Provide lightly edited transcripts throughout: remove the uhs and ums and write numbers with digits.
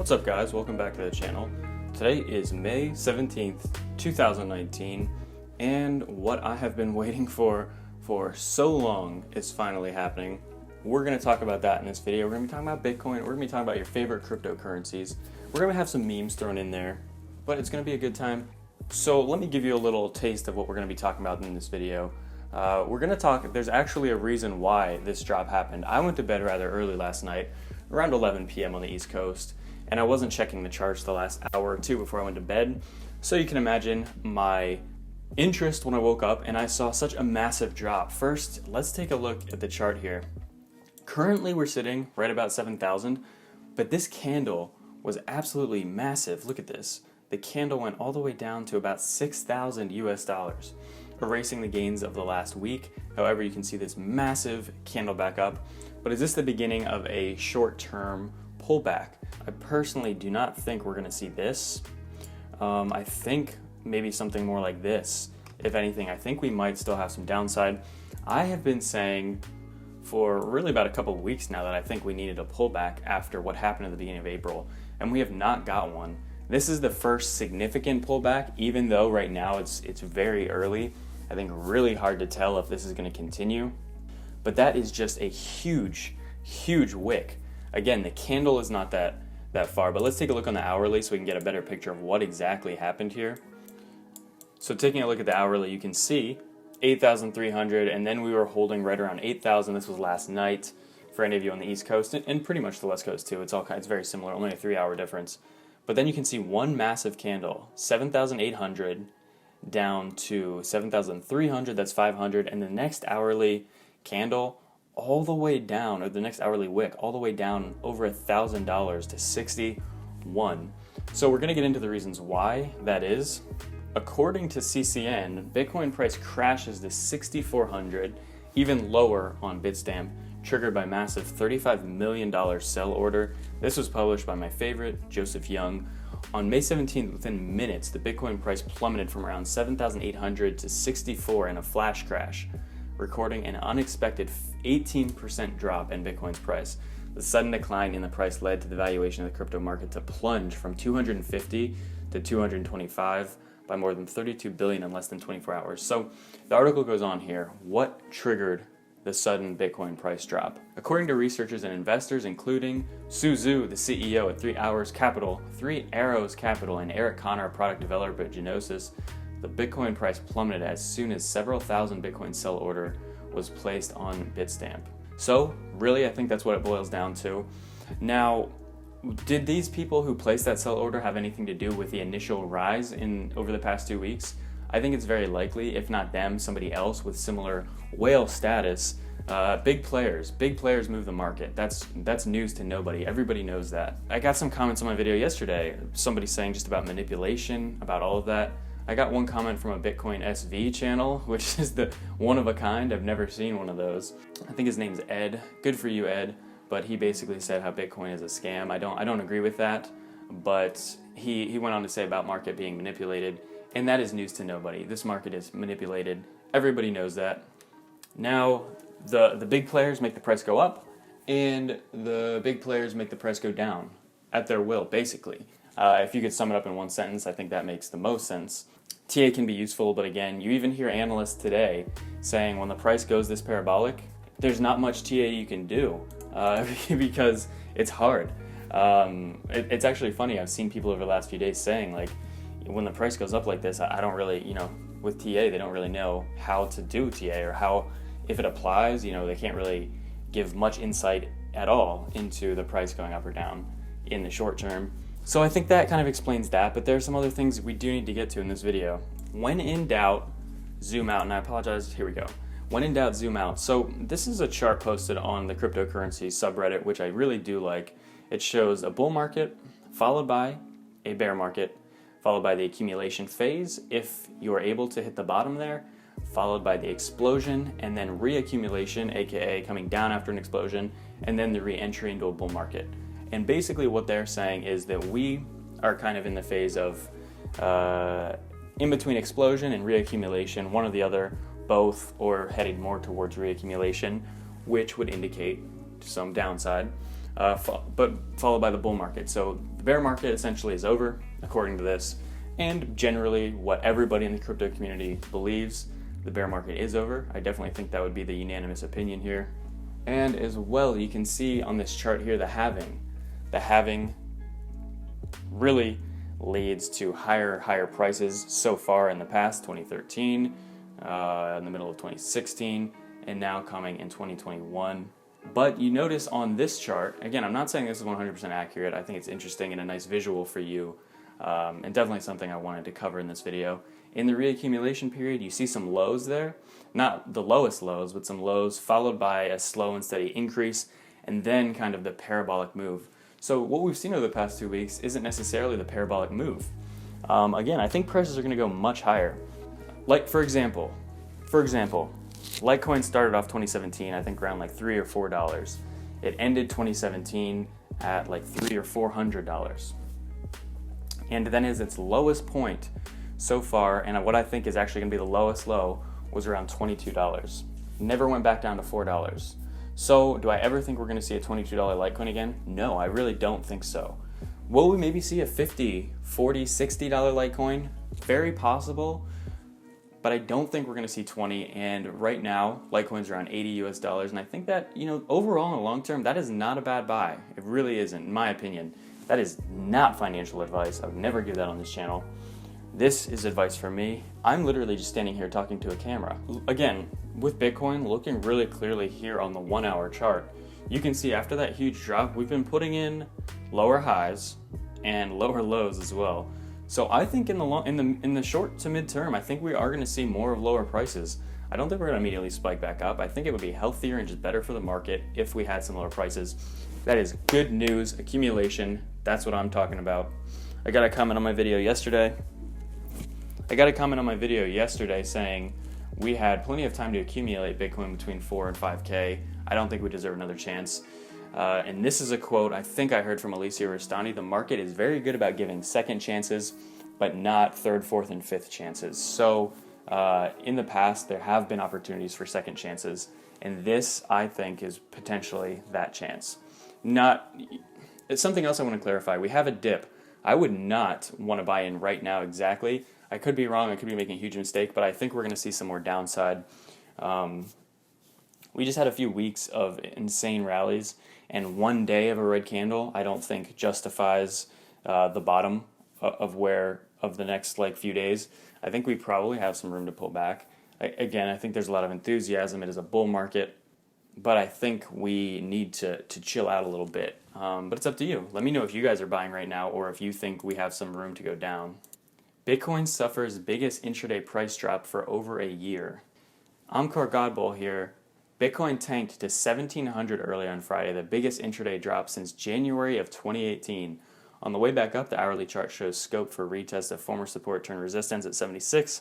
What's up guys, welcome back to the channel. Today is May 17th, 2019, and what I have been waiting for so long is finally happening. We're going to talk about that in this video. We're going to be talking about Bitcoin, we're going to be talking about your favorite cryptocurrencies. We're going to have some memes thrown in there, but it's going to be a good time. So let me give you a little taste of what we're going to be talking about in this video. We're going to talk, there's actually a reason why this drop happened. I went to bed rather early last night, around 11 p.m. on the East Coast, and I wasn't checking the charts the last hour or two before I went to bed. So you can imagine my interest when I woke up and I saw such a massive drop. First, let's take a look at the chart here. Currently we're sitting right about 7,000, but this candle was absolutely massive. Look at this. The candle went all the way down to about 6,000 US dollars, erasing the gains of the last week. However, you can see this massive candle back up. But is this the beginning of a short-term pullback? I personally do not think we're going to see this. I think maybe something more like this. If anything, I think we might still have some downside. I have been saying for really about a couple of weeks now that I think we needed a pullback after what happened at the beginning of April, and we have not got one. This is the first significant pullback, even though right now it's very early. I think really hard to tell if this is going to continue, but that is just a huge wick. Again, the candle is not that far, but let's take a look on the hourly so we can get a better picture of what exactly happened here. So taking a look at the hourly, you can see 8,300, and then we were holding right around 8,000. This was last night for any of you on the East Coast, and pretty much the West Coast too. It's very similar, only a 3-hour difference. But then you can see one massive candle, 7,800 down to 7,300, that's 500, and the next hourly candle all the way down, or the next hourly wick, all the way down over $1,000 to 61. So we're going to get into the reasons why that is. According to CCN, Bitcoin price crashes to 6,400, even lower on Bitstamp, triggered by massive $35 million sell order. This was published by my favorite, Joseph Young. On May 17th, within minutes, the Bitcoin price plummeted from around 7,800 to 64 in a flash crash, recording an unexpected 18% drop in Bitcoin's price. The sudden decline in the price led to the valuation of the crypto market to plunge from 250 to 225 by more than 32 billion in less than 24 hours. So the article goes on here. What triggered the sudden Bitcoin price drop? According to researchers and investors, including Su Zhu, the CEO at 3 Arrows Capital, and Eric Connor, product developer at Genosis, the Bitcoin price plummeted as soon as several thousand Bitcoin sell order was placed on Bitstamp. So really, I think that's what it boils down to. Now, did these people who placed that sell order have anything to do with the initial rise over the past 2 weeks? I think it's very likely, if not them, somebody else with similar whale status. Big players move the market. That's news to nobody. Everybody knows that. I got some comments on my video yesterday, somebody saying just about manipulation, about all of that. I got one comment from a Bitcoin SV channel, which is the one of a kind. I've never seen one of those. I think his name's Ed. Good for you, Ed. But he basically said how Bitcoin is a scam. I don't agree with that, but he went on to say about market being manipulated, and that is news to nobody. This market is manipulated. Everybody knows that. Now, the big players make the price go up, and the big players make the price go down at their will, basically. If you could sum it up in one sentence, I think that makes the most sense. TA can be useful, but again, you even hear analysts today saying when the price goes this parabolic, there's not much TA you can do because it's hard. It's actually funny. I've seen people over the last few days saying, like, when the price goes up like this, I don't really, with TA, they don't really know how to do TA or how, if it applies, they can't really give much insight at all into the price going up or down in the short term. So I think that kind of explains that, but there are some other things we do need to get to in this video. When in doubt, zoom out, and I apologize, here we go. When in doubt, zoom out. So this is a chart posted on the cryptocurrency subreddit, which I really do like. It shows a bull market, followed by a bear market, followed by the accumulation phase, if you are able to hit the bottom there, followed by the explosion, and then reaccumulation, aka coming down after an explosion, and then the re-entry into a bull market. And basically what they're saying is that we are kind of in the phase of in between explosion and reaccumulation, one or the other, both, or headed more towards reaccumulation, which would indicate some downside. But followed by the bull market. So The bear market essentially is over, according to this, and generally what everybody in the crypto community believes. The bear market is over. I definitely think that would be the unanimous opinion here. And as well, you can see on this chart here the halving. The halving really leads to higher prices so far in the past, 2013, in the middle of 2016, and now coming in 2021. But you notice on this chart, again, I'm not saying this is 100% accurate. I think it's interesting and a nice visual for you, and definitely something I wanted to cover in this video. In the reaccumulation period, you see some lows there. Not the lowest lows, but some lows, followed by a slow and steady increase, and then kind of the parabolic move. So what we've seen over the past 2 weeks isn't necessarily the parabolic move. Again, I think prices are going to go much higher. Like, for example, Litecoin started off 2017, I think around like $3 or $4. It ended 2017 at like $300 or $400. And then is its lowest point so far, and what I think is actually going to be the lowest low, was around $22. Never went back down to $4. So do I ever think we're going to see a $22 Litecoin again? No, I really don't think so. Will we maybe see a $50, $40, $60 Litecoin? Very possible, but I don't think we're going to see 20. And right now, Litecoin's around $80 US, and I think that, overall in the long term, that is not a bad buy. It really isn't, in my opinion. That is not financial advice. I would never give that on this channel. This is advice from me. I'm literally just standing here talking to a camera. Again, with Bitcoin, looking really clearly here on the 1 hour chart, you can see after that huge drop, we've been putting in lower highs and lower lows as well. So I think in the short to mid term, I think we are going to see more of lower prices. I don't think we're going to immediately spike back up. I think it would be healthier and just better for the market if we had some lower prices. That is good news, accumulation. That's what I'm talking about. I got a comment on my video yesterday saying we had plenty of time to accumulate Bitcoin between 4 and 5K. I don't think we deserve another chance. And this is a quote I think I heard from Alicia Rustani. The market is very good about giving second chances, but not third, fourth, and fifth chances. So in the past, there have been opportunities for second chances, and this, I think, is potentially that chance. It's something else I want to clarify. We have a dip. I would not want to buy in right now exactly. I could be wrong. I could be making a huge mistake, but I think we're going to see some more downside. We just had a few weeks of insane rallies, and one day of a red candle I don't think justifies the bottom of the next few days. I think we probably have some room to pull back. Again, I think there's a lot of enthusiasm. It is a bull market, but I think we need to chill out a little bit. But it's up to you. Let me know if you guys are buying right now or if you think we have some room to go down. Bitcoin suffers biggest intraday price drop for over a year. I'm Car Godbowl here. Bitcoin tanked to 1,700 early on Friday, the biggest intraday drop since January of 2018. On the way back up, the hourly chart shows scope for retest of former support turn resistance at 76.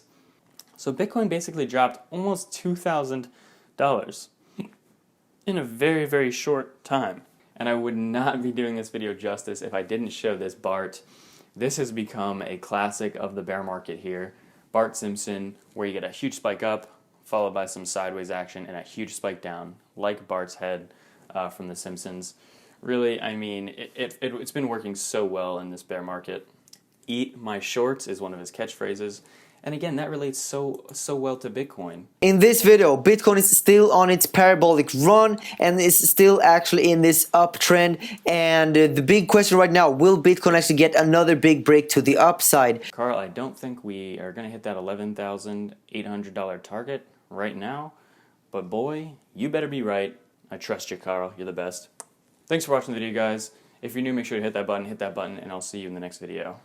So Bitcoin basically dropped almost $2,000 in a very, very short time. And I would not be doing this video justice if I didn't show this BART. This has become a classic of the bear market here. Bart Simpson, where you get a huge spike up, followed by some sideways action and a huge spike down, like Bart's head from The Simpsons. Really, I mean, it's been working so well in this bear market. Eat my shorts is one of his catchphrases. And again, that relates so well to Bitcoin. In this video, Bitcoin is still on its parabolic run and is still actually in this uptrend. And the big question right now, will Bitcoin actually get another big break to the upside? Carl, I don't think we are going to hit that $11,800 target right now. But boy, you better be right. I trust you, Carl. You're the best. Thanks for watching the video, guys. If you're new, make sure to hit that button, and I'll see you in the next video.